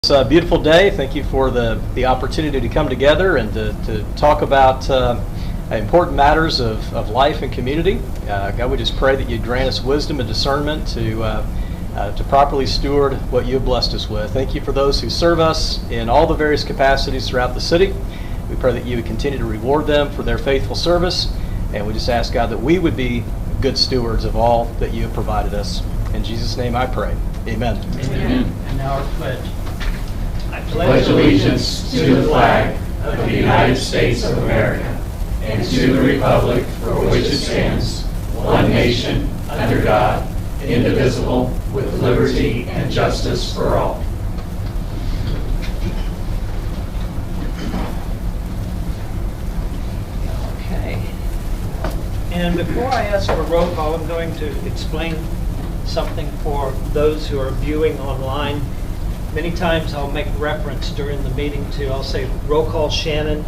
It's a beautiful day. Thank you for the opportunity to come together and to talk about important matters of life and community. God, we just pray that you grant us wisdom and discernment to properly steward what you have blessed us with. Thank you for those who serve us in all the various capacities throughout the city. We pray that you would continue to reward them for their faithful service, and we just ask, God, that we would be good stewards of all that you have provided us. In Jesus' name I pray. Amen. Amen. And now our pledge. I pledge allegiance to the flag of the United States of America and to the republic for which it stands, one nation, under God, indivisible, with liberty and justice for all. Okay. And before I ask for roll call, I'm going to explain something for those who are viewing online. Many times I'll make reference during the meeting I'll say, roll call Shannon.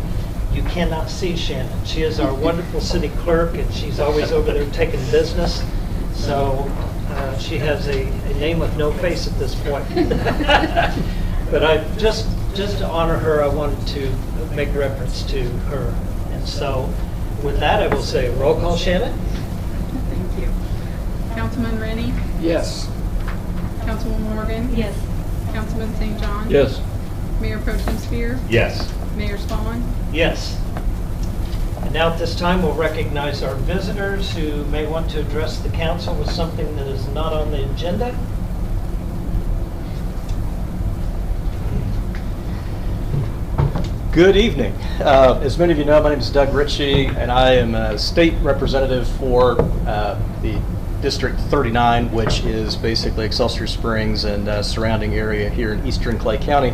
You cannot see Shannon. She is our wonderful city clerk, and she's always over there taking business. So she has a name with no face at this point. But I just to honor her, I wanted to make reference to her. And so with that, I will say, roll call Shannon. Thank you. Councilman Rennie? Yes. Councilwoman Morgan? Yes. Councilman St. John? Yes. Mayor Pro Tem Spear? Yes. Mayor Spawn? Yes. And now at this time, we'll recognize our visitors who may want to address the council with something that is not on the agenda. Good evening. As many of you know, my name is Doug Ritchie, and I am a state representative for the District 39, which is basically Excelsior Springs and surrounding area here in eastern Clay County.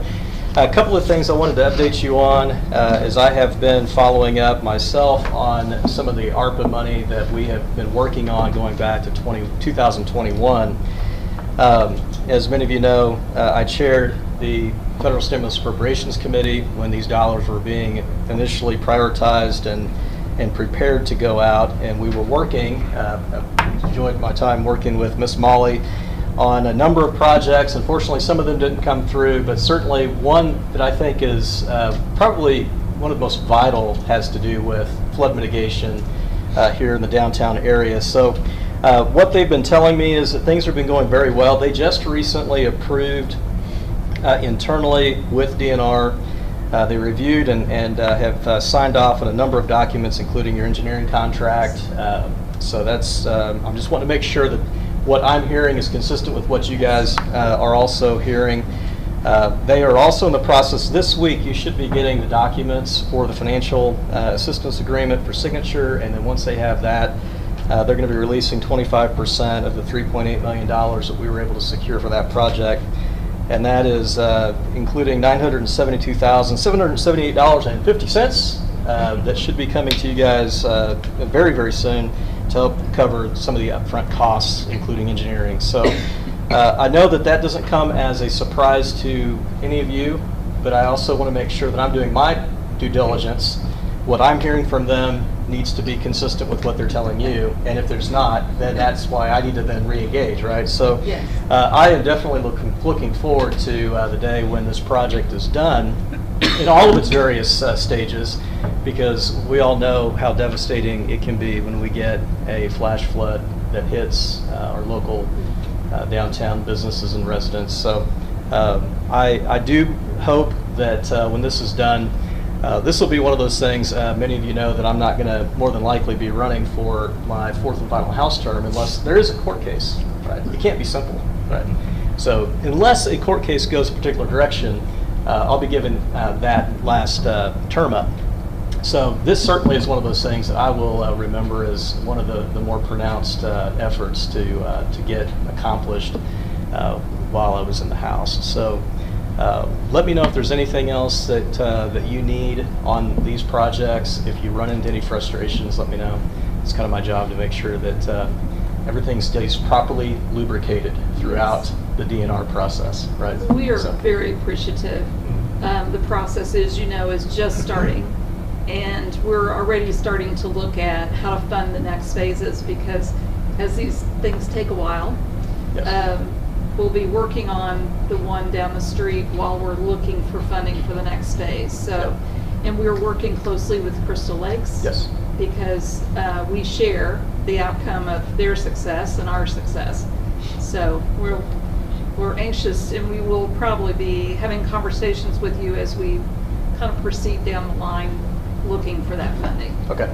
A couple of things I wanted to update you on as I have been following up myself on some of the ARPA money that we have been working on going back to 2021. As many of you know, I chaired the Federal Stimulus Appropriations Committee when these dollars were being initially prioritized and prepared to go out, and we were working, enjoyed my time working with Miss Molly on a number of projects. Unfortunately, some of them didn't come through, but certainly one that I think is probably one of the most vital has to do with flood mitigation here in the downtown area. So what they've been telling me is that things have been going very well. They just recently approved internally with DNR. They reviewed and have signed off on a number of documents, including your engineering contract. So that's, I just want to make sure that what I'm hearing is consistent with what you guys are also hearing. They are also in the process this week. You should be getting the documents for the financial assistance agreement for signature, and then once they have that, they're going to be releasing 25% of the $3.8 million that we were able to secure for that project. And that is including $972,778.50 that should be coming to you guys very, very soon to help cover some of the upfront costs, including engineering. So I know that that doesn't come as a surprise to any of you, but I also want to make sure that I'm doing my due diligence. What I'm hearing from them needs to be consistent with what they're telling you, and if there's not, then that's why I need to then re-engage, right? So Yes. I am definitely looking forward to the day when this project is done in all of its various stages, because we all know how devastating it can be when we get a flash flood that hits our local downtown businesses and residents. So I do hope that when this is done, this will be one of those things, many of you know that I'm not going to more than likely be running for my fourth and final House term unless there is a court case, right? It can't be simple, right? So unless a court case goes a particular direction, I'll be given that last term up. So this certainly is one of those things that I will remember as one of the more pronounced efforts to get accomplished while I was in the House. So let me know if there's anything else that you need on these projects. If you run into any frustrations, let me know. It's kind of my job to make sure that everything stays properly lubricated throughout the DNR process, right? We are very appreciative. The process, as you know, is just starting, and we're already starting to look at how to fund the next phases, because as these things take a while, Yes. we'll be working on the one down the street while we're looking for funding for the next phase. So, and we're working closely with Crystal Lakes. Yes. Because we share the outcome of their success and our success. So we're anxious, and we will probably be having conversations with you as we kind of proceed down the line looking for that funding. Okay.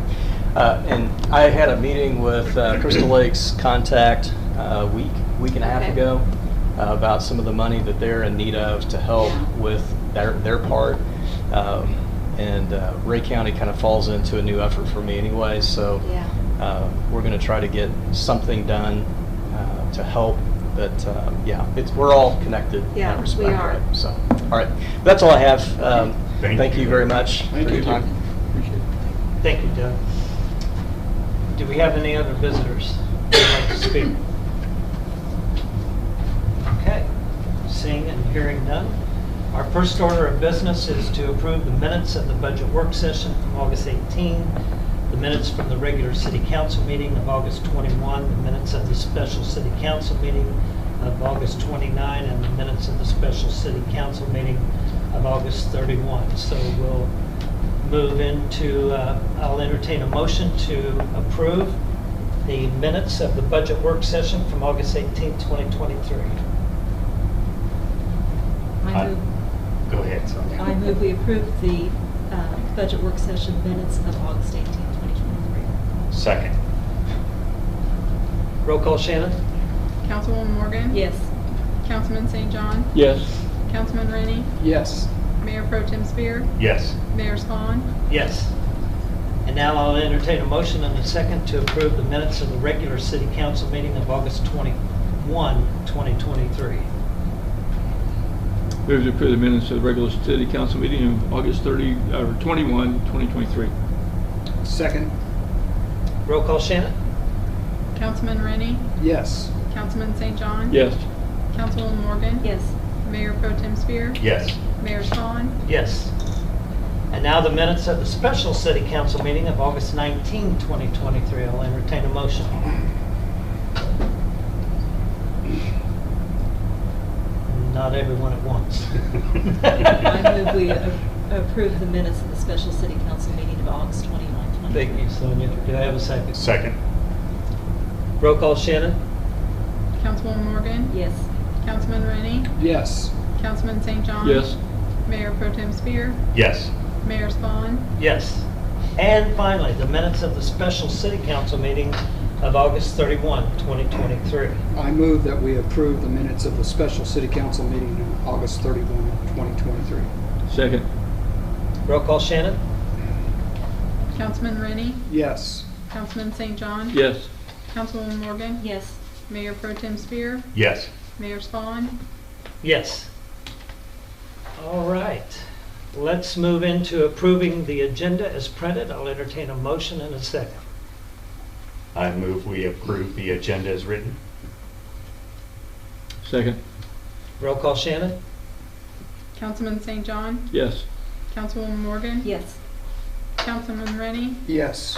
And I had a meeting with Crystal Lakes contact week and a half Okay. ago about some of the money that they're in need of to help with their part. And Ray County kind of falls into a new effort for me anyway, so we're going to try to get something done to help. But we're all connected in that respect. We are. Right? So, all right, that's all I have. Thank You very much for your time. Appreciate it. Thank you, Doug. Do we have any other visitors who would like to speak? Okay, seeing and hearing none. Our first order of business is to approve the minutes of the budget work session from August 18, the minutes from the regular city council meeting of August 21, the minutes of the special city council meeting of August 29, and the minutes of the special city council meeting of August 31. So we'll move into, I'll entertain a motion to approve the minutes of the budget work session from August 18, 2023. Go ahead, Sonia. I move we approve the budget work session minutes of August 18, 2023. Second. Roll call, Shannon? Councilwoman Morgan? Yes. Councilman St. John? Yes. Councilman Rennie? Yes. Mayor Pro Tem Spear? Yes. Mayor Spawn? Yes. And now I'll entertain a motion and a second to approve the minutes of the regular city council meeting of August 21, 2023. Move to approve the minutes of the regular city council meeting of August 21, 2023. Second. Roll call, Shannon? Councilman Rennie? Yes. Councilman St. John? Yes. Councilwoman Morgan? Yes. Mayor Pro Tem Spear? Yes. Mayor Spawn? Yes. And now the minutes of the special city council meeting of August 19, 2023. I'll entertain a motion. Not everyone at once. I move we approve the minutes of the special city council meeting of August 29, 2023. Thank you, Sonia. Do I have a second? Second. Roll call, Shannon? Councilwoman Morgan? Yes. Councilman Rennie? Yes. Councilman St. John? Yes. Mayor Pro Tem Spear? Yes. Mayor Spawn? Yes. And finally, the minutes of the special city council meeting of August 31, 2023. I move that we approve the minutes of the special city council meeting on August 31, 2023. Second. Roll call, Shannon? Councilman Rennie? Yes. Councilman St. John? Yes. Councilwoman Morgan? Yes. Mayor Pro Tem Spear? Yes. Mayor Spawn? Yes. All right. Let's move into approving the agenda as printed. I'll entertain a motion in a second. I move we approve the agenda as written. Second. Roll call, Shannon? Councilman St. John? Yes. Councilwoman Morgan? Yes. Councilman Rennie? Yes.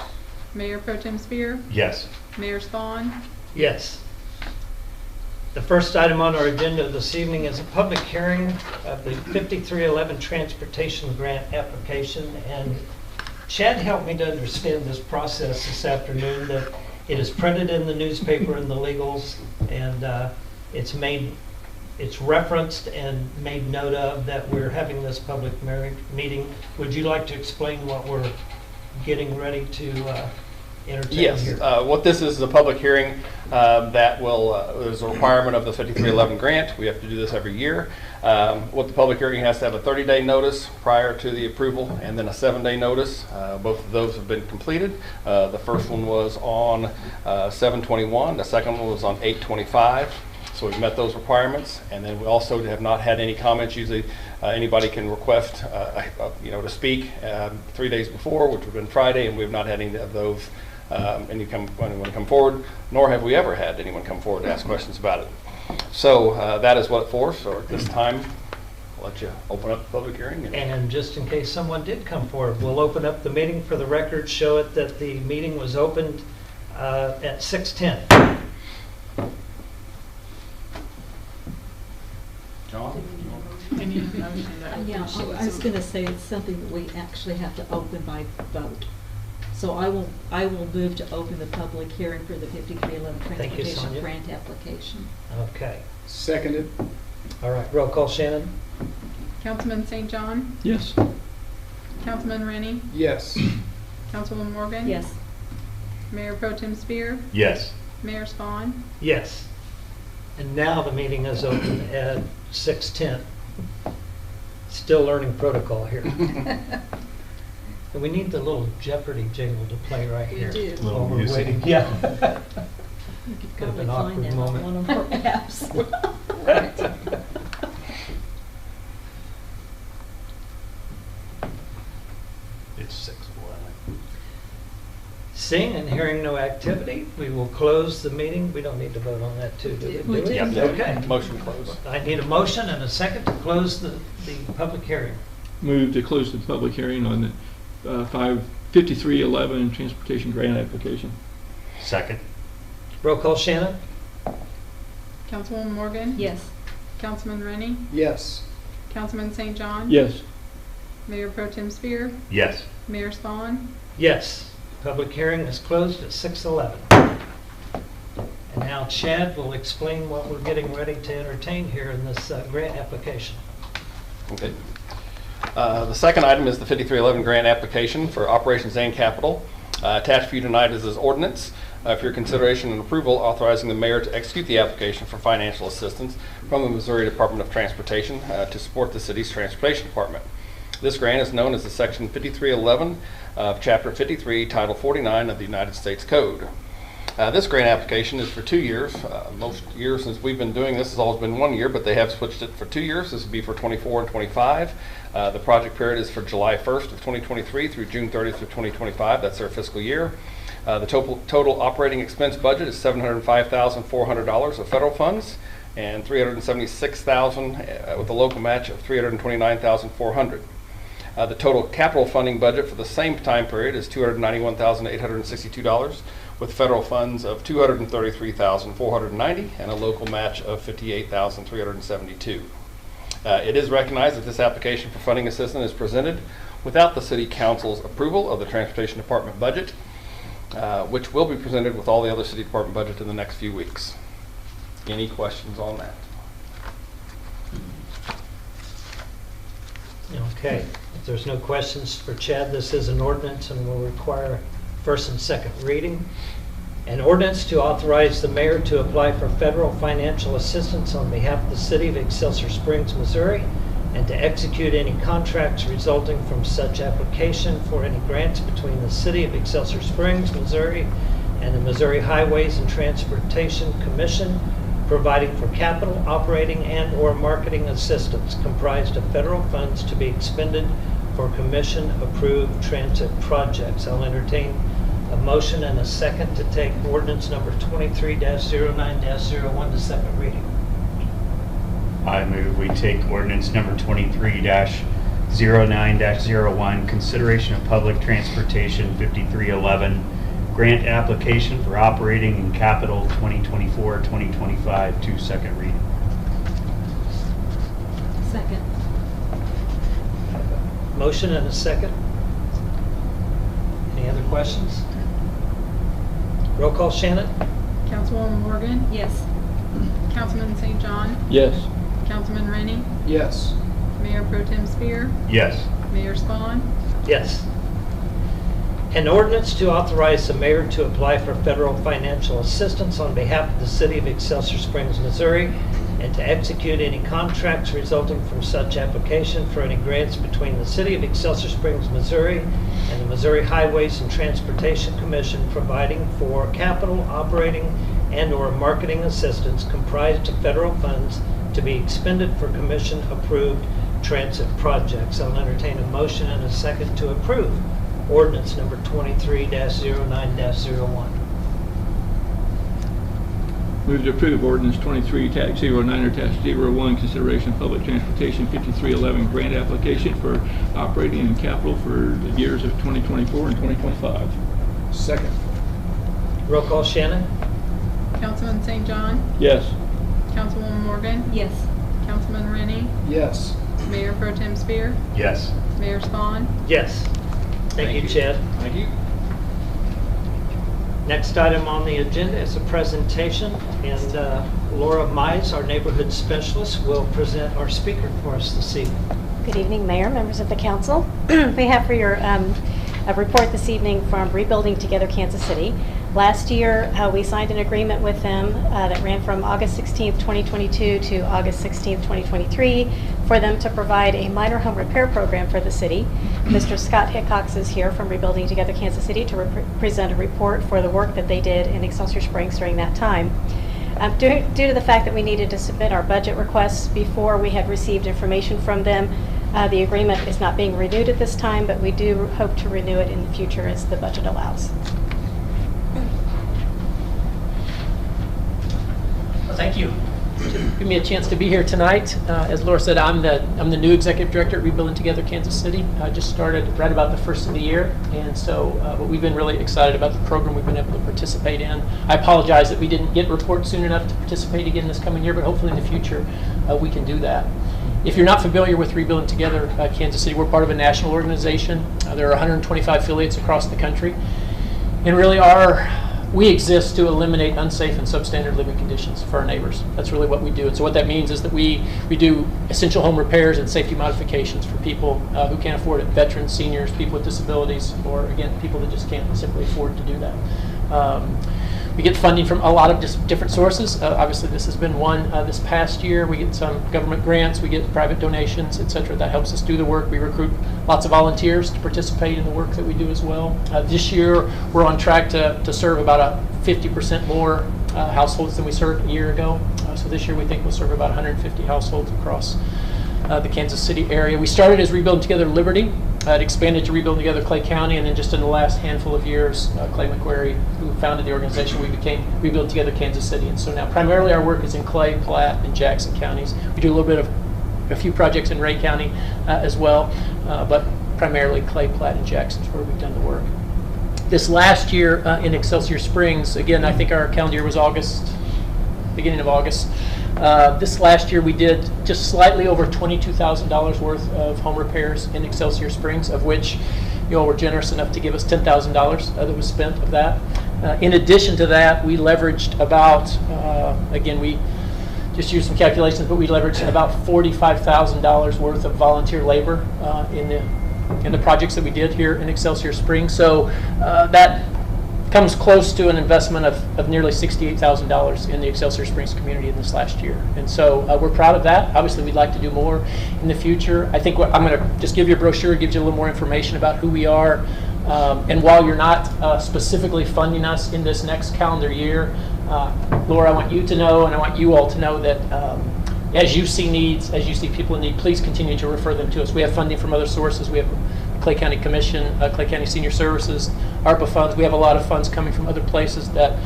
Mayor Pro Tem Spear? Yes. Mayor Spawn? Yes. The first item on our agenda this evening is a public hearing of the 5311 Transportation Grant application. And Chad helped me to understand this process this afternoon, that it is printed in the newspaper in the legals, and it's referenced and made note of that we're having this public meeting. Would you like to explain what we're getting ready to entertain Yes, here? what this is a public hearing that will, is a requirement of the 5311 grant. We have to do this every year. What the public hearing has to have a 30-day notice prior to the approval and then a 7-day notice. Both of those have been completed. The first one was on 7/21. The second one was on 8/25. So we've met those requirements, and then we also have not had any comments. Usually anybody can request to speak 3 days before, which would have been Friday, and we've not had any of those anyone come forward, nor have we ever had anyone come forward to ask questions about it. So that is what for. So at this time, I'll let you open up the public hearing. And just in case someone did come forward, we'll open up the meeting for the record, show it that the meeting was opened at 6:10. Yeah, I was going to say it's something that we actually have to open by vote. So I will move to open the public hearing for the 5311 Thank you, Transportation Sonia. Grant application. Okay. Seconded. All right, roll call, Shannon? Councilman St. John, Yes. Councilman Rennie, Yes. Councilwoman Morgan. Yes. Mayor Pro Tem Spear, Yes. Mayor Spawn. Yes. And now the meeting is open at 6:10. Still learning protocol here. And we need the little Jeopardy jingle to play right We here. do. Little While we're music. waiting. Yeah. You could Could have probably been find awkward that moment. on one of our apps. It's 6:11. Seeing and hearing no activity, we will close the meeting. We don't need to vote on that too, do we? We do. Yep. Okay. Motion closed. I need a motion and a second to close the public hearing. Move to close the public hearing on the 5311 Transportation Grant application. Second. Roll call, Shannon? Councilwoman Morgan. Yes. Councilman Rennie, Yes. Councilman St. John. Yes. Mayor Pro Tem Spear, Yes. Mayor Spawn. Yes. Public hearing is closed at 6:11. And now Chad will explain what we're getting ready to entertain here in this grant application. Okay. The second item is the 5311 grant application for operations and capital. Attached for you tonight is this ordinance for your consideration and approval authorizing the mayor to execute the application for financial assistance from the Missouri Department of Transportation to support the city's transportation department. This grant is known as the Section 5311 of Chapter 53, Title 49 of the United States Code. This grant application is for 2 years. Most years since we've been doing this has always been 1 year, but they have switched it for 2 years. This will be for 24 and 25. The project period is for July 1st of 2023 through June 30th of 2025. That's their fiscal year. The total operating expense budget is $705,400 of federal funds and $376,000 with a local match of $329,400. The total capital funding budget for the same time period is $291,862 with federal funds of $233,490 and a local match of $58,372. It is recognized that this application for funding assistance is presented without the City Council's approval of the Transportation Department budget, which will be presented with all the other City Department budget in the next few weeks. Any questions on that? Okay, if there's no questions for Chad, this is an ordinance and will require first and second reading. An ordinance to authorize the mayor to apply for federal financial assistance on behalf of the city of Excelsior Springs, Missouri, and to execute any contracts resulting from such application for any grants between the city of Excelsior Springs, Missouri, and the Missouri Highways and Transportation Commission, providing for capital, operating, and/or marketing assistance comprised of federal funds to be expended for commission-approved transit projects. I'll entertain a motion and a second to take ordinance number 23-09-01 to second reading. I move we take ordinance number 23-09-01, consideration of public transportation 5311, grant application for operating and capital 2024-2025 to second reading. Second. Motion and a second. Any other questions? Roll call, Shannon? Councilwoman Morgan, Yes. Councilman St. John, Yes. Councilman Rennie, Yes. Mayor Pro Tem Spear, Yes. Mayor Spawn. Yes. An ordinance to authorize the mayor to apply for federal financial assistance on behalf of the city of Excelsior Springs, Missouri, and to execute any contracts resulting from such application for any grants between the city of Excelsior Springs, Missouri, and the Missouri Highways and Transportation Commission, providing for capital, operating, and/or marketing assistance comprised of federal funds to be expended for commission-approved transit projects. I'll entertain a motion and a second to approve ordinance number 23-09-01. Move to approve ordinance 23-09-01, consideration of public transportation 5311 grant application for operating and capital for the years of 2024 and 2025. Second. Roll call, Shannon? Councilman St. John, Yes. Councilwoman Morgan, Yes. Councilman Rennie, Yes. Mayor Pro Tem Spear, Yes. Mayor Spawn, Yes. Thank you, Chad. Thank you. Next item on the agenda is a presentation, and Laura Mize, our neighborhood specialist, will present our speaker for us this evening. Good evening, Mayor, members of the council. We have for your a report this evening from Rebuilding Together Kansas City. Last year, we signed an agreement with them that ran from August 16th, 2022 to August 16th, 2023 for them to provide a minor home repair program for the city. Mr. Scott Hickox is here from Rebuilding Together Kansas City to present a report for the work that they did in Excelsior Springs during that time. Due to the fact that we needed to submit our budget requests before we had received information from them, the agreement is not being renewed at this time, but we do hope to renew it in the future as the budget allows. Thank you for giving me a chance to be here tonight. As Laura said, I'm the new executive director at Rebuilding Together Kansas City. I just started right about the first of the year, and so but we've been really excited about the program we've been able to participate in. I apologize that we didn't get reports soon enough to participate again this coming year, but hopefully in the future we can do that. If you're not familiar with Rebuilding Together Kansas City, we're part of a national organization. There are 125 affiliates across the country, and really we exist to eliminate unsafe and substandard living conditions for our neighbors. That's really what we do. And so what that means is that we do essential home repairs and safety modifications for people who can't afford it, veterans, seniors, people with disabilities, or again, people that just can't simply afford to do that. We get funding from a lot of different sources. Obviously, this has been one this past year. We get some government grants, we get private donations, etc. That helps us do the work. We recruit lots of volunteers to participate in the work that we do as well. This year, we're on track to serve about 50% more households than we served a year ago. So this year, we think we'll serve about 150 households across the Kansas City area. We started as Rebuilding Together Liberty. It expanded to Rebuilding Together Clay County, and then just in the last handful of years, Clay McQuarrie, who founded the organization, we became Rebuilding Together Kansas City. And so now primarily our work is in Clay, Platte, and Jackson counties. We do a little bit of a few projects in Ray County as well, but primarily Clay, Platte, and Jackson is where we've done the work. This last year in Excelsior Springs, again, I think our calendar year was August, beginning of August. This last year we did just slightly over $22,000 worth of home repairs in Excelsior Springs, of which you all were generous enough to give us $10,000 that was spent of that. In addition to that, we leveraged about, again, we just used some calculations, but we leveraged about $45,000 worth of volunteer labor in the projects that we did here in Excelsior Springs. So that comes close to an investment of nearly $68,000 in the Excelsior Springs community in this last year. And so we're proud of that. Obviously, we'd like to do more in the future. I think I'm going to just give you a brochure, gives you a little more information about who we are. And while you're not specifically funding us in this next calendar year, Laura, I want you to know, and I want you all to know that as you see needs, as you see people in need, please continue to refer them to us. We have funding from other sources. We have Clay County Commission, Clay County Senior Services, ARPA funds. We have a lot of funds coming from other places that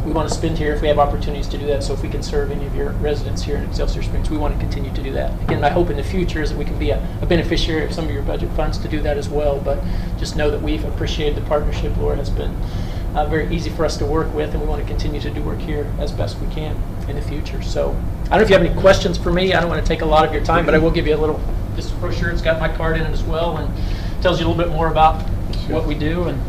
we want to spend here if we have opportunities to do that. So if we can serve any of your residents here in Excelsior Springs, we want to continue to do that. Again, my hope in the future is that we can be a beneficiary of some of your budget funds to do that as well. But just know that we've appreciated the partnership. Laura has been very easy for us to work with, and we want to continue to do work here as best we can in the future. So I don't know if you have any questions for me. I don't want to take a lot of your time, but I will give you a little, this brochure. It's got my card in it as well, and tells you a little bit more about what we do. And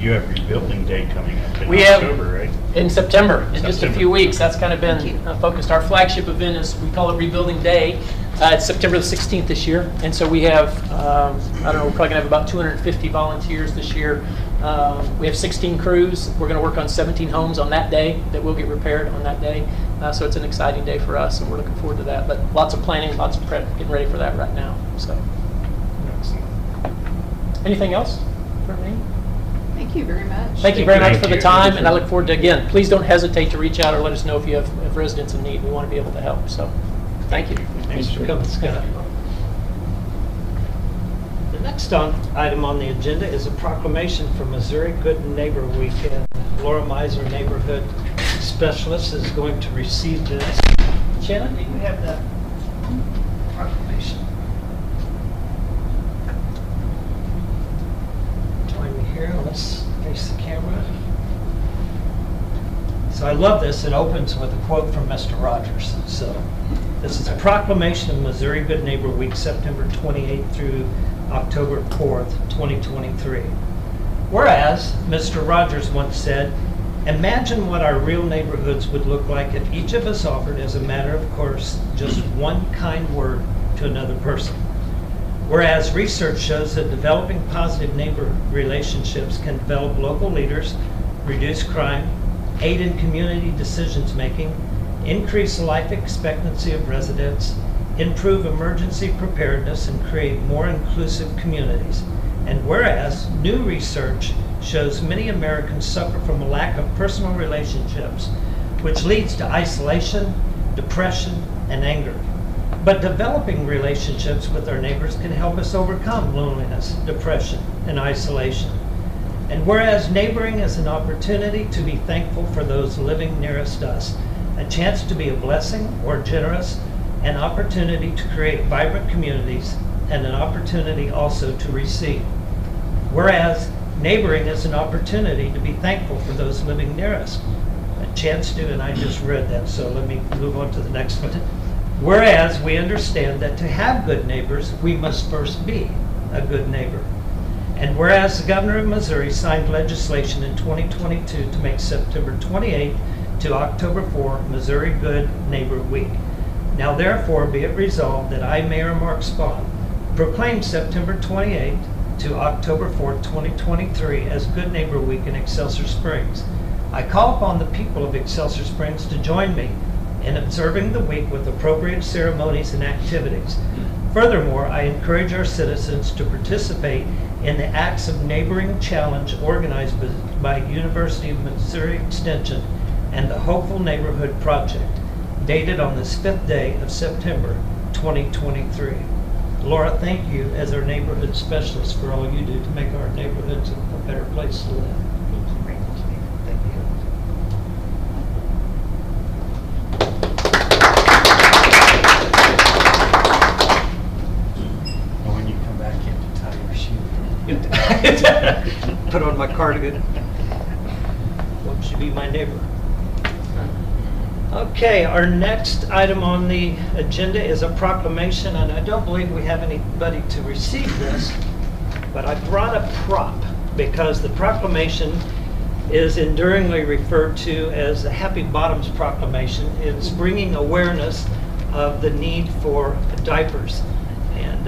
You have Rebuilding Day coming up in we October, right? In September, in just a September. few weeks. That's kind of been focused. Our flagship event is, we call it Rebuilding Day. It's September the 16th this year. And so we have, I don't know, we're probably going to have about 250 volunteers this year. We have 16 crews. We're going to work on 17 homes on that day that will get repaired on that day. So it's an exciting day for us, and we're looking forward to that. But lots of planning, lots of prep, getting ready for that right now. So, anything else for me? Thank you very much. Thank you very much Thank for the you. time, and I look forward to, again, please don't hesitate to reach out or let us know if you have residents in need. We want to be able to help. So, thank you. Thanks for coming, Scott. The next item on the agenda is a proclamation for Missouri Good Neighbor Week. Laura Mizer, neighborhood specialist, is going to receive this. Shannon, do you have that proclamation? Join me here. Let's face the camera. So I love this. It opens with a quote from Mr. Rogers. So This is a proclamation of Missouri Good Neighbor Week, September 28th through October 4th, 2023. Whereas, Mr. Rogers once said, imagine what our real neighborhoods would look like if each of us offered, as a matter of course, just one kind word to another person. Whereas research shows that developing positive neighbor relationships can develop local leaders, reduce crime, aid in community decisions making, increase life expectancy of residents, improve emergency preparedness, and create more inclusive communities. And whereas new research shows many Americans suffer from a lack of personal relationships, which leads to isolation, depression, and anger. But developing relationships with our neighbors can help us overcome loneliness, depression, and isolation. And whereas neighboring is an opportunity to be thankful for those living nearest us, a chance to be a blessing or generous, an opportunity to create vibrant communities, and an opportunity also to receive. Whereas neighboring is an opportunity to be thankful for those living near us, a chance to, and I just read that, so let me move on to the next one. Whereas we understand that to have good neighbors, we must first be a good neighbor. And whereas the governor of Missouri signed legislation in 2022 to make September 28th to October 4 Missouri Good Neighbor Week. Now therefore be it resolved that I, Mayor Mark Spahn, proclaim September 28th to October 4th, 2023 as Good Neighbor Week in Excelsior Springs. I call upon the people of Excelsior Springs to join me in observing the week with appropriate ceremonies and activities. Furthermore, I encourage our citizens to participate in the Acts of Neighboring Challenge organized by University of Missouri Extension and the Hopeful Neighborhood Project, dated on this 5th day of September 2023. Laura, thank you as our neighborhood specialist for all you do to make our neighborhoods a better place to live. Thank you. And when you come back, you have to tie your shoe. Put on my cardigan. Won't you be my neighbor? Okay, our next item on the agenda is a proclamation, and I don't believe we have anybody to receive this, but I brought a prop because the proclamation is enduringly referred to as the Happy Bottoms Proclamation. It's bringing awareness of the need for diapers. And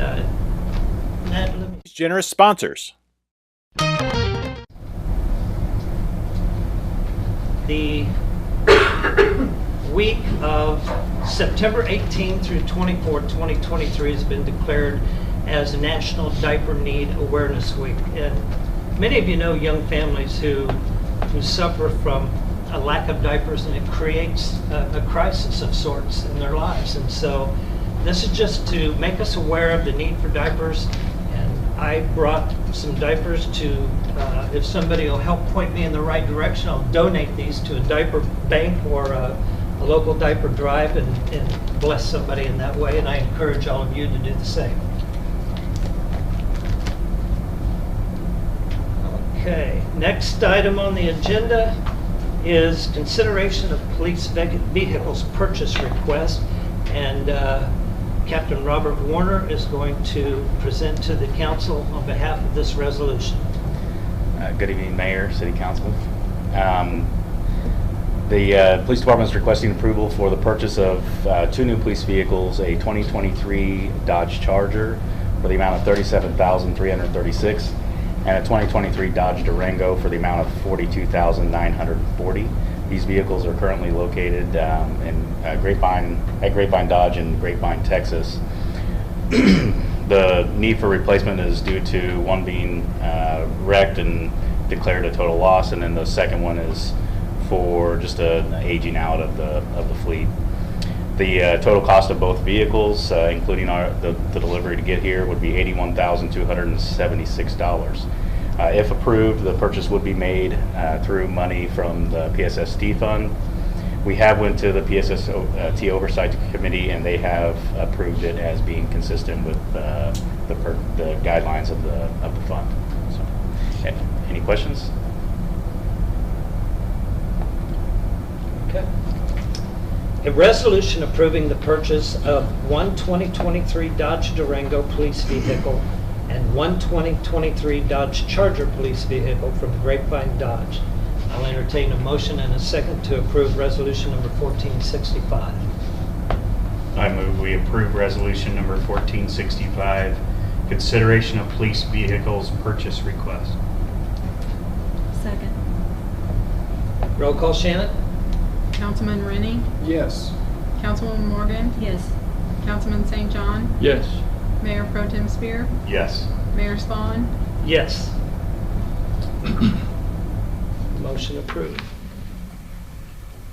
Matt, let me... Generous sponsors. The week of September 18 through 24, 2023 has been declared as National Diaper Need Awareness Week. And many of you know young families who suffer from a lack of diapers, and it creates a crisis of sorts in their lives. And so this is just to make us aware of the need for diapers. And I brought some diapers to, if somebody will help point me in the right direction, I'll donate these to a diaper bank or a local diaper drive and bless somebody in that way. And I encourage all of you to do the same. Okay, next item on the agenda is consideration of police vehicles purchase request, and Captain Robert Warner is going to present to the council on behalf of this resolution. Good evening, Mayor, City Council. The Police Department is requesting approval for the purchase of 2 new police vehicles, a 2023 Dodge Charger for the amount of $37,336 and a 2023 Dodge Durango for the amount of $42,940. These vehicles are currently located in Grapevine Dodge in Grapevine, Texas. The need for replacement is due to one being wrecked and declared a total loss, and then the second one is for just an aging out of the fleet. The total cost of both vehicles, including the delivery to get here, would be $81,276. If approved, the purchase would be made through money from the PSST fund. We have went to the PSST Oversight Committee, and they have approved it as being consistent with the guidelines of the fund. So, any questions? Okay. A resolution approving the purchase of one 2023 Dodge Durango police vehicle and one 2023 Dodge Charger police vehicle from Grapevine Dodge. I'll entertain a motion and a second to approve resolution number 1465. I move we approve resolution number 1465, consideration of police vehicles purchase request. Second. Roll call, Shannon? Councilman Rennie, Yes. Councilwoman Morgan, Yes. Councilman St. John, Yes. Mayor Pro Tem Spear, Yes. Mayor Spawn, Yes. Motion approved.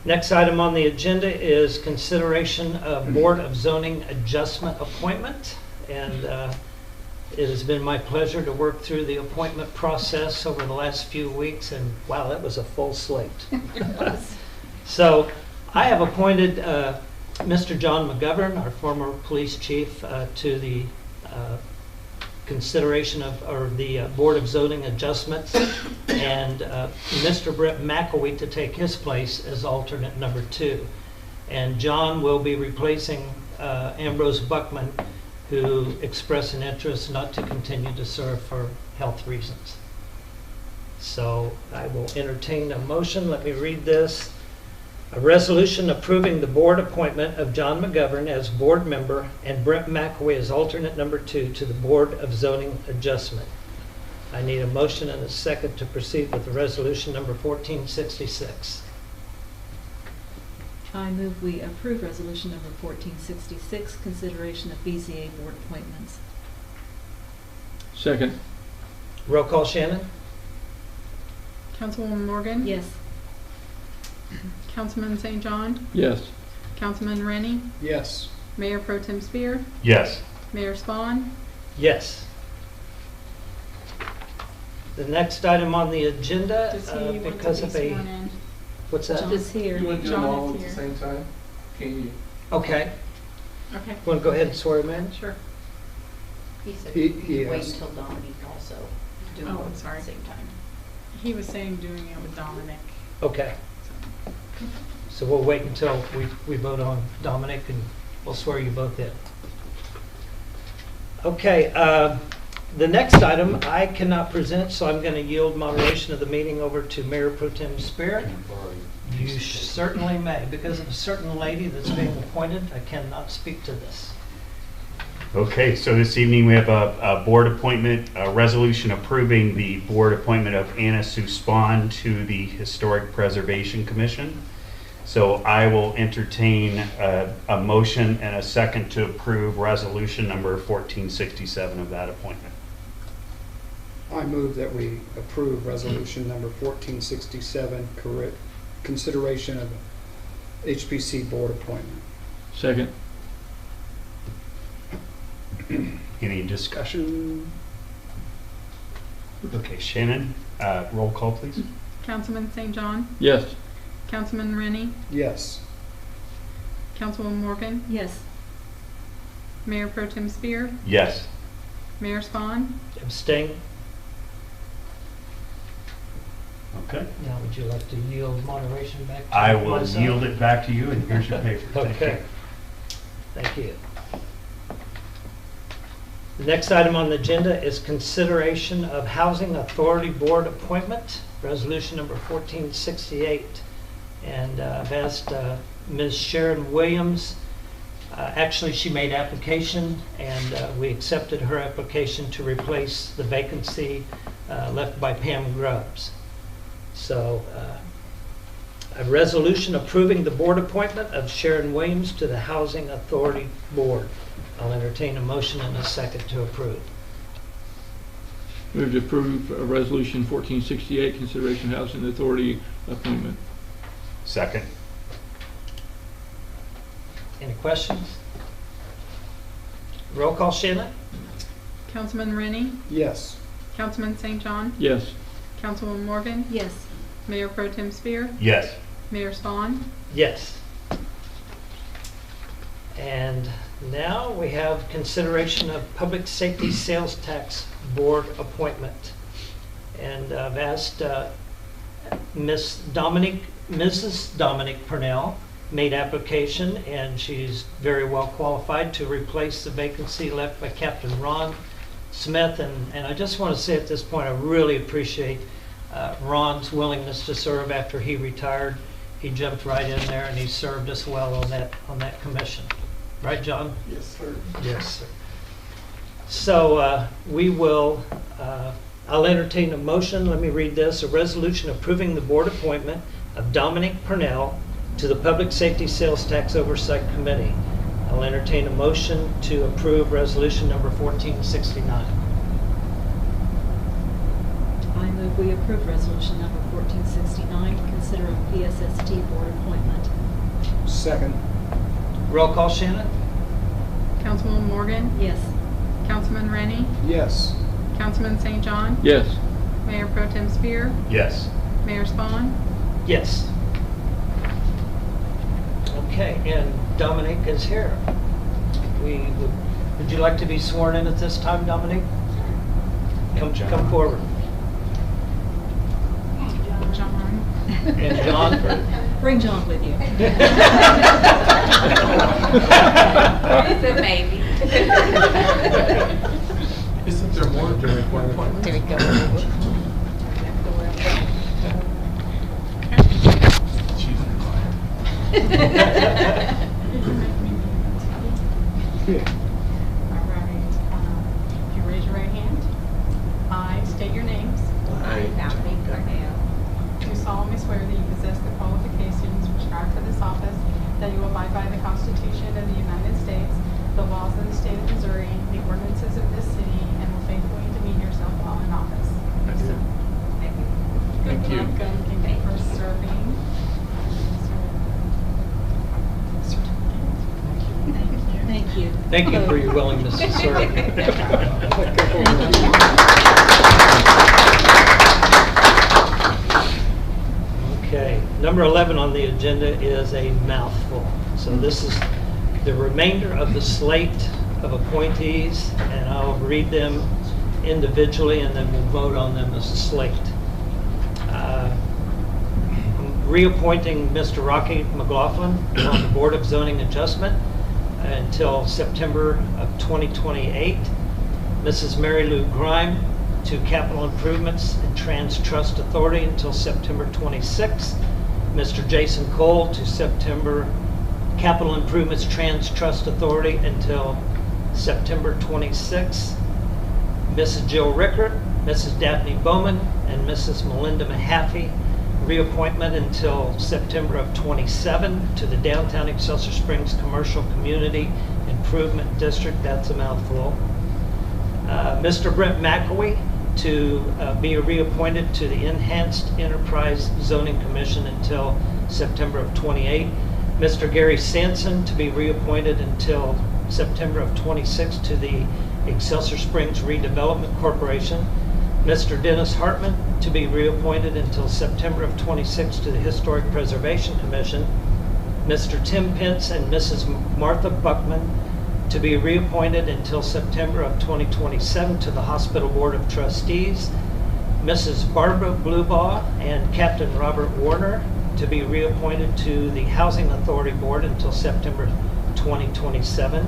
Next item on the agenda is consideration of Board of Zoning adjustment appointment. And it has been my pleasure to work through the appointment process over the last few weeks. And wow, that was a full slate. So I have appointed Mr. John McGovern, our former police chief, to the consideration of, or the Board of Zoning Adjustments, and Mr. Brett McElwee to take his place as alternate number 2. And John will be replacing Ambrose Buckman, who expressed an interest not to continue to serve for health reasons. So I will entertain a motion. Let me read this. A resolution approving the board appointment of John McGovern as board member and Brent McAway as alternate number 2 to the Board of Zoning Adjustment. I need a motion and a second to proceed with the resolution number 1466. I move we approve resolution number 1466, consideration of BZA board appointments. Second. Roll call, Shannon? Councilwoman Morgan, Yes. Councilman St. John, Yes. Councilman Rennie, Yes. Mayor Pro Tem Spear, Yes. Mayor Spawn, Yes. The next item on the agenda, does he want to because be of sworn a, in? what's that? John is here. You want to do John them all is at the here. same time? Can you? Okay. Okay. Want to go ahead and swear him in? Sure. He said He wait has- until Dominique also do Oh, it I'm at sorry. the same time. He was saying doing it with Dominic. Okay. So we'll wait until we vote on Dominic, and we'll swear you both in. Okay, the next item I cannot present, so I'm going to yield moderation of the meeting over to Mayor Pro Tem Spear. You certainly may. Because of a certain lady that's being appointed, I cannot speak to this. Okay, so this evening we have a board appointment, a resolution approving the board appointment of Anna Sue Spawn to the Historic Preservation Commission. So I will entertain a motion and a second to approve resolution number 1467 of that appointment. I move that we approve resolution number 1467, consideration of HPC board appointment. Second. Any discussion? Okay, Shannon, roll call please. Councilman St. John, Yes. Councilman Rennie, Yes. Councilwoman Morgan, Yes. Mayor Pro Tem Spear, Yes. Mayor Spawn, Abstain? Okay. Now, would you like to yield moderation back to I will myself? yield it back to you, and here's your paper. Thank you. Okay. Thank you. The next item on the agenda is consideration of Housing Authority Board appointment, resolution number 1468. And I've asked Ms. Sharon Williams, actually she made application, and we accepted her application to replace the vacancy left by Pam Grubbs. So a resolution approving the board appointment of Sharon Williams to the Housing Authority Board. I'll entertain a motion and a second to approve. Move to approve resolution 1468, consideration of housing authority appointment. Second. Any questions? Roll call, Shannon? Councilman Rennie, Yes. Councilman St. John, Yes. Councilwoman Morgan, Yes. Mayor Pro Tem Spear, Yes. Mayor Spawn, Yes. And now we have consideration of Public Safety Sales Tax Board appointment. And I've asked Mrs. Dominique Purnell made application, and she's very well qualified to replace the vacancy left by Captain Ron Smith. And I just want to say at this point, I really appreciate Ron's willingness to serve after he retired. He jumped right in there, and he served us well on that commission. Right, John? Yes, sir. Yes, sir. So we will, I'll entertain a motion. Let me read this. A resolution approving the board appointment of Dominic Purnell to the Public Safety Sales Tax Oversight Committee. I'll entertain a motion to approve resolution number 1469. I move we approve resolution number 1469, consider a PSST board appointment. Second. Roll call, Shannon? Councilwoman Morgan? Yes. Councilman Rennie? Yes. Councilman St. John? Yes. Mayor Pro Tem Spear? Yes. Mayor Spawn? Yes. Okay, and Dominic is here. Would you like to be sworn in at this time, Dominic? Come forward. John? And John? Bring John with you. It's a maybe. Isn't there more to appointment? Here we go. All right. If you raise your right hand, I state your names. I, Dominic Purnell, Do solemnly swear that you possess the qualifications prescribed for this office, that you will abide by the Constitution of the United States, the laws of the state of Missouri, the ordinances of this city, and will faithfully demean yourself while in office. I do. thank you. Thank you. Welcome. Thank you for serving. Thank you. Thank you for your willingness to serve. Okay, number 11 on the agenda is a mouthful. So this is the remainder of the slate of appointees, and I'll read them individually, and then we'll vote on them as a slate. I'm reappointing Mr. Rocky McLaughlin on the Board of Zoning Adjustment until September of 2028. Mrs. Mary Lou Grime to Capital Improvements and Trans Trust Authority until September 26. Mr. Jason Cole to September Capital Improvements Trans Trust Authority until September 26. Mrs. Jill Rickert, Mrs. Daphne Bowman, and Mrs. Melinda Mahaffey, reappointment until September of 27 to the Downtown Excelsior Springs Commercial Community Improvement District. That's a mouthful. Mr. Brent McAwee to be reappointed to the Enhanced Enterprise Zoning Commission until September of 28. Mr. Gary Sanson to be reappointed until September of 26 to the Excelsior Springs Redevelopment Corporation. Mr. Dennis Hartman to be reappointed until September of 26 to the Historic Preservation Commission. Mr. Tim Pence and Mrs. Martha Buckman to be reappointed until September of 2027 to the Hospital Board of Trustees. Mrs. Barbara Blubaugh and Captain Robert Warner to be reappointed to the Housing Authority Board until September 2027.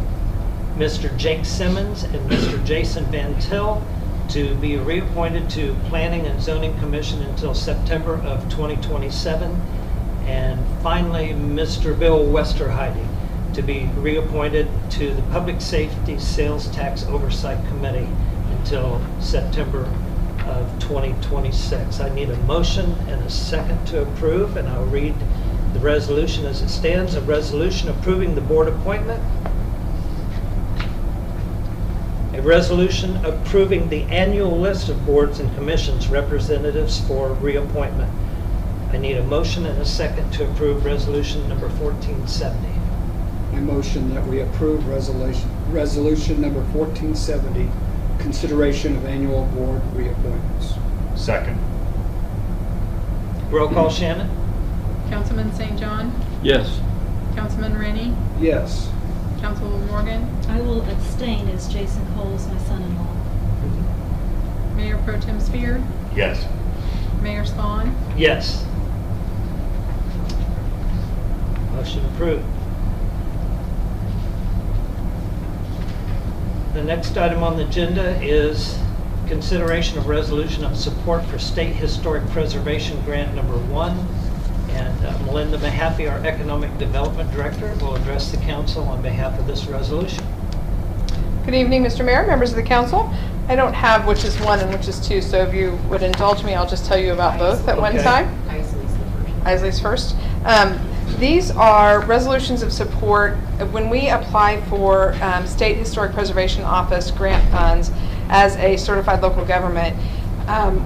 Mr. Jake Simmons and Mr. Jason Van Til to be reappointed to Planning and Zoning Commission until September of 2027. And finally, Mr. Bill Westerheide to be reappointed to the Public Safety Sales Tax Oversight Committee until September of 2026. I need a motion and a second to approve, and I'll read the resolution as it stands. A resolution approving the board appointment. A resolution approving the annual list of boards and commissions representatives for reappointment. I need a motion and a second to approve resolution number 1470. I motion that we approve resolution number 1470, consideration of annual board reappointments. Second. Roll call, Shannon? Councilman St. John? Yes. Councilman Rennie? Yes. Councilwoman Morgan? I will abstain as Jason Cole is my son-in-law. Mayor Pro Tem Spear? Yes. Mayor Spawn? Yes. Motion approved. The next item on the agenda is consideration of resolution of support for State Historic Preservation Grant Number 1. And Melinda Mahaffey, our Economic Development Director, will address the council on behalf of this resolution. Good evening, Mr. Mayor, members of the council. I don't have which is 1 and which is 2, so if you would indulge me, I'll just tell you about both at one Okay. time. Isley's first. These are resolutions of support. When we apply for State Historic Preservation Office grant funds as a certified local government,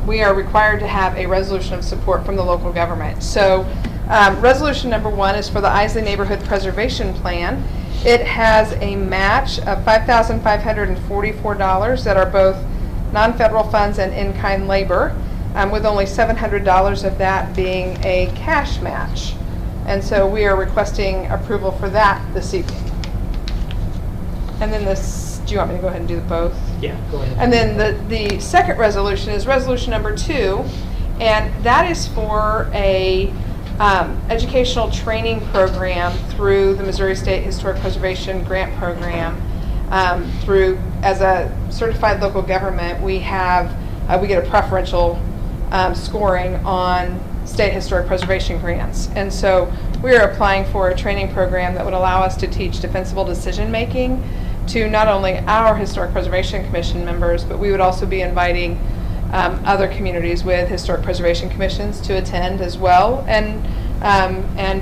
we are required to have a resolution of support from the local government. So resolution number 1 is for the Isley Neighborhood Preservation Plan. It has a match of $5,544 that are both non-federal funds and in-kind labor, with only $700 of that being a cash match. And so we are requesting approval for that this evening. And then this, do you want me to go ahead and do both? Yeah, go ahead. And then the second resolution is resolution number 2, and that is for a educational training program through the Missouri State Historic Preservation Grant Program. Through, as a certified local government, we get a preferential scoring on state historic preservation grants. And so we are applying for a training program that would allow us to teach defensible decision making to not only our Historic Preservation Commission members, but we would also be inviting other communities with historic preservation commissions to attend as well and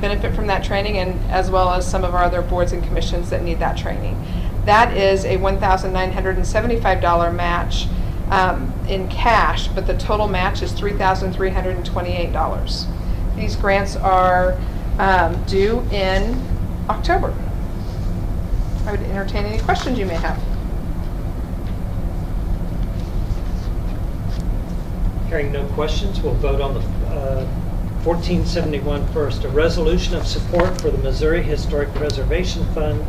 benefit from that training, and as well as some of our other boards and commissions that need that training. That is a $1,975 match in cash, but the total match is $3,328. These grants are due in October. I would entertain any questions you may have. Hearing no questions, we'll vote on the 1471 first. A resolution of support for the Missouri Historic Preservation Fund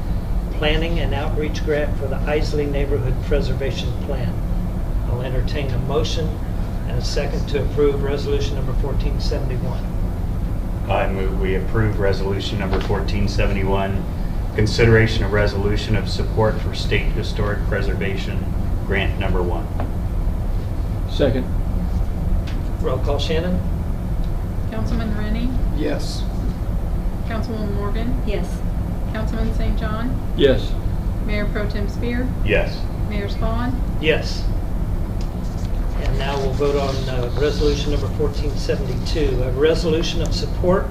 Planning and Outreach Grant for the Isley Neighborhood Preservation Plan. I'll entertain a motion and a second to approve resolution number 1471. I move we approve resolution number 1471, consideration of resolution of support for State Historic Preservation Grant Number 1. Second. Roll call, Shannon? Councilman Rennie? Yes. Councilwoman Morgan? Yes. Councilman St. John? Yes. Mayor Pro Tem Spear? Yes. Mayor Spawn? Yes. And now we'll vote on resolution number 1472, a resolution of support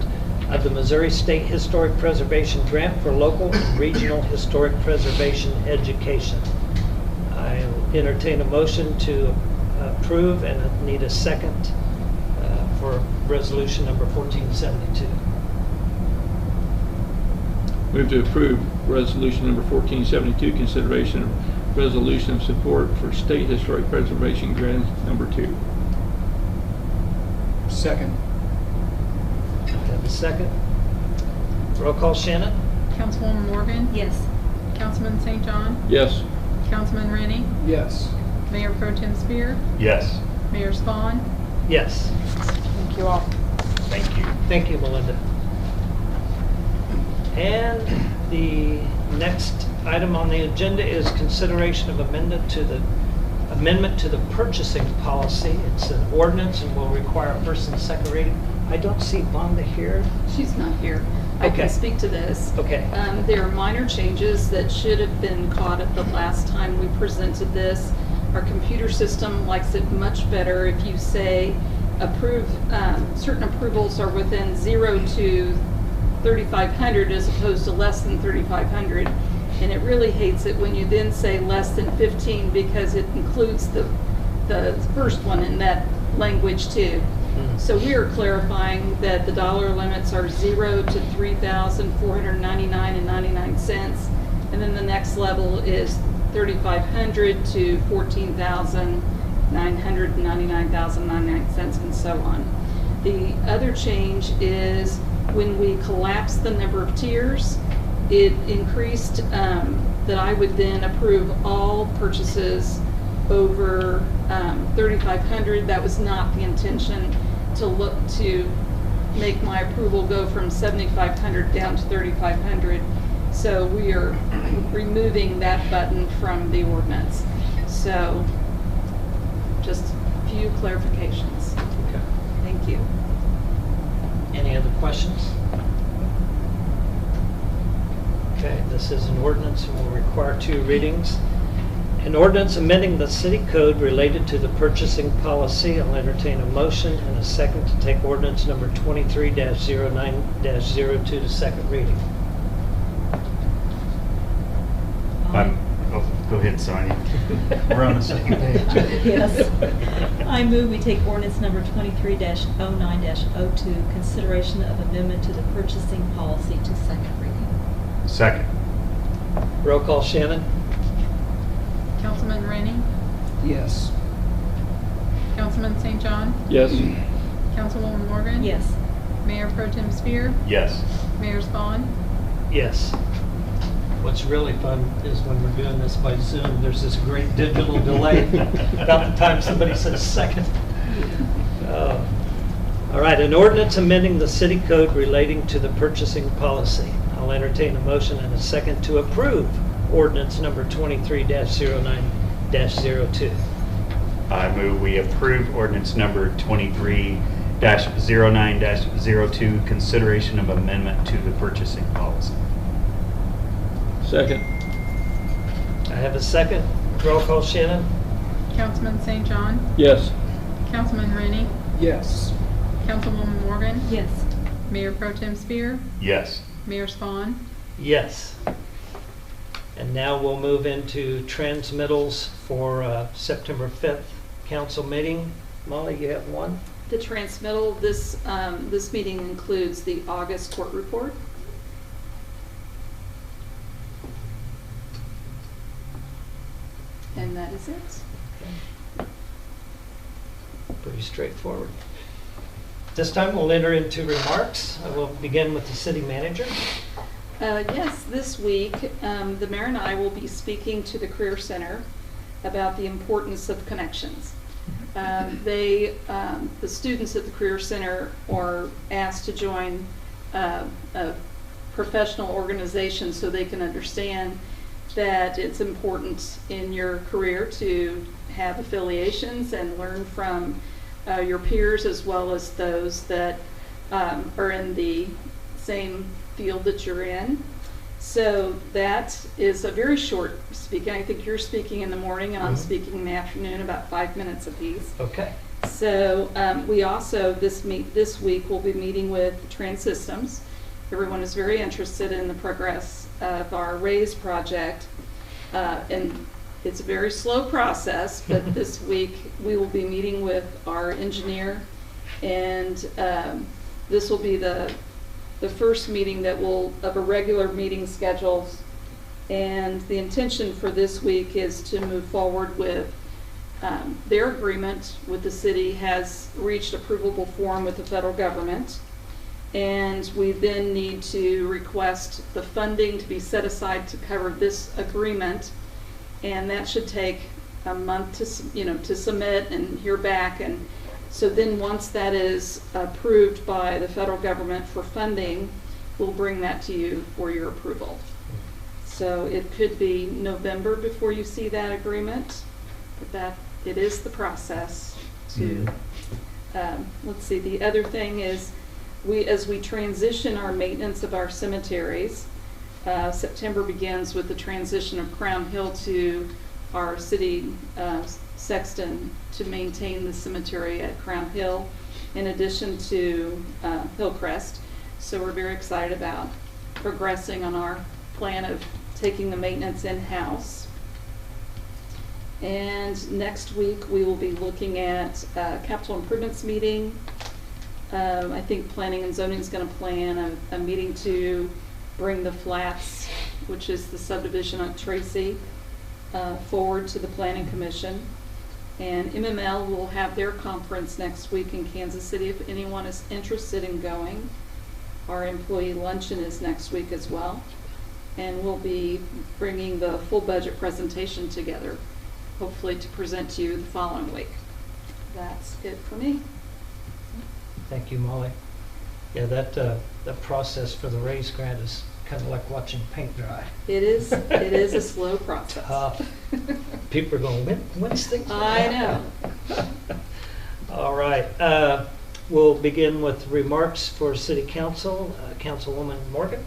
of the Missouri State Historic Preservation Grant for local and regional historic preservation education. I'll entertain a motion to approve, and I need a second for resolution number 1472. Move to approve resolution number 1472, consideration of resolution of support for State Historic Preservation Grant Number 2. Second. I have a second. Roll call, Shannon? Councilwoman Morgan? Yes. Councilman St. John? Yes. Councilman Rennie? Yes. Mayor Pro Tem Spear? Yes. Mayor Spawn? Yes. Thank you all. Thank you. Thank you, Melinda. And the next item on the agenda is consideration of amendment to the purchasing policy. It's an ordinance and will require a first and second reading. I don't see Vonda here. She's not here. I Okay. can speak to this. Okay. There are minor changes that should have been caught at the last time we presented this. Our computer system likes it much better if you say certain approvals are within 0 to 3,500 as opposed to less than 3,500. And it really hates it when you then say less than 15 because it includes the first one in that language too. So we are clarifying that the dollar limits are 0 to $3,499.99, and then the next level is 3,500 to 14,999.99 and so on. The other change is when we collapse the number of tiers, it increased that I would then approve all purchases over 3,500. That was not the intention, to look to make my approval go from 7,500 down to 3,500. So we are removing that button from the ordinance. So just a few clarifications. Okay. Thank you. Any other questions? Okay, this is an ordinance and will require 2 readings. An ordinance amending the city code related to the purchasing policy. I'll entertain a motion and a second to take ordinance number 23-09-02 to second reading. Go ahead, Sonia. We're on the same page. Yes. I move we take ordinance number 23-09-02, consideration of amendment to the purchasing policy to second reading. Second. Roll call, Shannon? Councilman Rennie, Yes. Councilman St. John, Yes. Councilwoman Morgan. Yes. Mayor Pro Tem Spear, Yes. Mayor Spawn. Yes. What's really fun is when we're doing this by Zoom, there's this great digital delay about the time somebody says second. All right, an ordinance amending the city code relating to the purchasing policy. I'll entertain a motion and a second to approve ordinance number 23-09-02. I move we approve ordinance number 23-09-02, consideration of amendment to the purchasing policy. Second. I have a second. Roll call, Shannon? Councilman St. John, Yes. Councilman Rennie, Yes. Councilwoman Morgan. Yes. Mayor Pro Tem Spear, Yes. Mayor Spawn. Yes. And now we'll move into transmittals for September 5th council meeting. Molly, you have one? The transmittal, this meeting includes the August court report. And that is it. Pretty straightforward. This time we'll enter into remarks. I will begin with the city manager. Yes, this week, the mayor and I will be speaking to the Career Center about the importance of connections. The students at the Career Center are asked to join a professional organization so they can understand that it's important in your career to have affiliations and learn from your peers as well as those that are in the same field that you're in. So that is a very short speaking. I think you're speaking in the morning and I'm speaking in the afternoon, about 5 minutes apiece. Okay. So we also, this week, will be meeting with Trans Systems. Everyone is very interested in the progress of our RAISE project. And it's a very slow process, but this week we will be meeting with our engineer, and this will be the first meeting that will, of a regular meeting schedule. And the intention for this week is to move forward with their agreement with the city has reached approvable form with the federal government. And we then need to request the funding to be set aside to cover this agreement. And that should take a month to submit and hear back. And so then once that is approved by the federal government for funding, we'll bring that to you for your approval. So it could be November before you see that agreement, but that it is the process to, let's see, the other thing is as we transition our maintenance of our cemeteries, September begins with the transition of Crown Hill to our city sexton to maintain the cemetery at Crown Hill, in addition to Hillcrest. So we're very excited about progressing on our plan of taking the maintenance in-house. And next week we will be looking at capital improvements meeting. I think planning and zoning is going to plan a meeting to bring the flats, which is the subdivision on Tracy, forward to the Planning Commission. And MML will have their conference next week in Kansas City if anyone is interested in going. Our employee luncheon is next week as well. And we'll be bringing the full budget presentation together, hopefully to present to you the following week. That's it for me. Thank you, Molly. Yeah, the process for the raise grant is kind of like watching paint dry. It is a slow process. Tough. People are going, when's things gonna I happen?" know. All right. We'll begin with remarks for City Council. Councilwoman Morgan.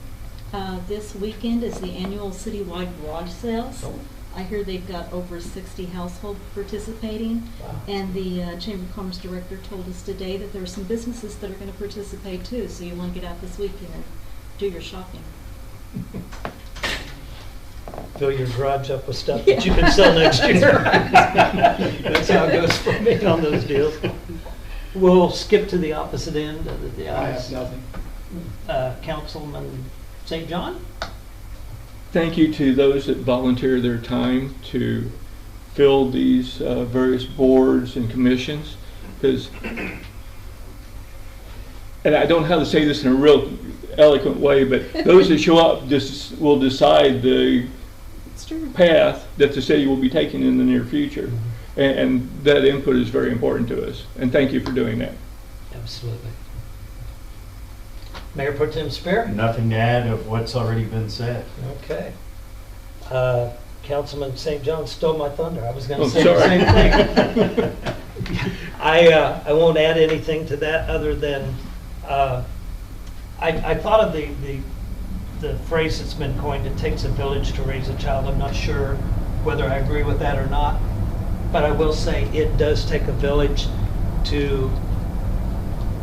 This weekend is the annual citywide garage sales. Oh. I hear they've got over 60 households participating. Wow. And the Chamber of Commerce director told us today that there are some businesses that are going to participate too. So you want to get out this weekend and do your shopping. Fill your garage up with stuff that you can sell next year. That's how it goes for me on those deals. We'll skip to the opposite end of the I aisle. have nothing. Councilman St. John? Thank you to those that volunteer their time to fill these various boards and commissions, because, and I don't know how to say this in a real eloquent way, but those that show up just will decide the path that the city will be taking in the near future. And that input is very important to us. And thank you for doing that. Absolutely. Mayor Pro Tem Spear? Nothing to add of what's already been said. Okay. Councilman St. John stole my thunder. I was going to Oh, say sorry. the same thing. I won't add anything to that other than I thought of the phrase that's been coined, it takes a village to raise a child. I'm not sure whether I agree with that or not, but I will say it does take a village to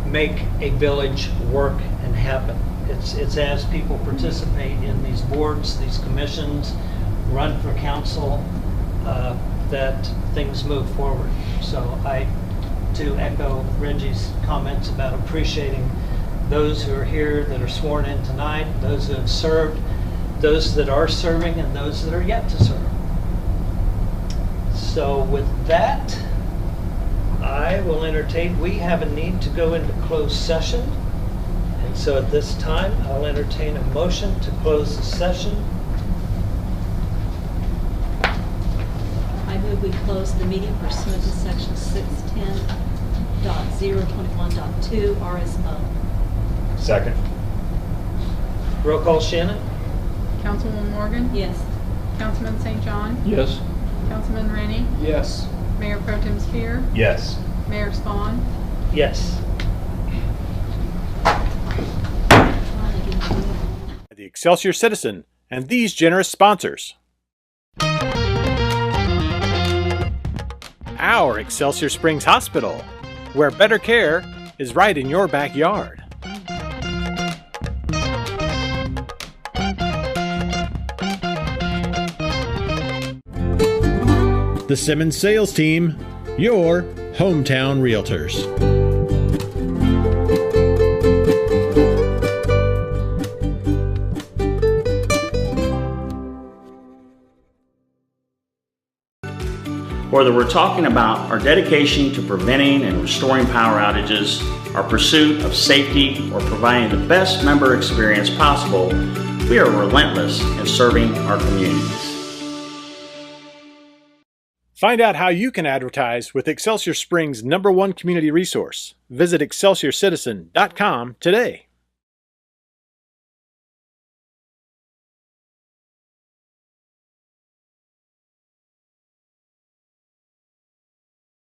make a village work and happen. It's as people participate in these boards, these commissions, run for council, that things move forward. So to echo Reggie's comments about appreciating those who are here that are sworn in tonight, those who have served, those that are serving, and those that are yet to serve. So with that, I will entertain, we have a need to go into closed session. And so at this time, I'll entertain a motion to close the session. I move we close the meeting pursuant to section 610.021.2 RSMO. Second. Roll call, Shannon? Councilwoman Morgan? Yes. Councilman St. John? Yes. Councilman Rennie? Yes. Mayor Pro Tem Spear? Yes. Mayor Spawn? Yes. The Excelsior Citizen and these generous sponsors. Our Excelsior Springs Hospital, where better care is right in your backyard. The Simmons Sales Team, your hometown realtors. Whether we're talking about our dedication to preventing and restoring power outages, our pursuit of safety, or providing the best member experience possible, we are relentless in serving our communities. Find out how you can advertise with Excelsior Springs' #1 community resource. Visit ExcelsiorCitizen.com today.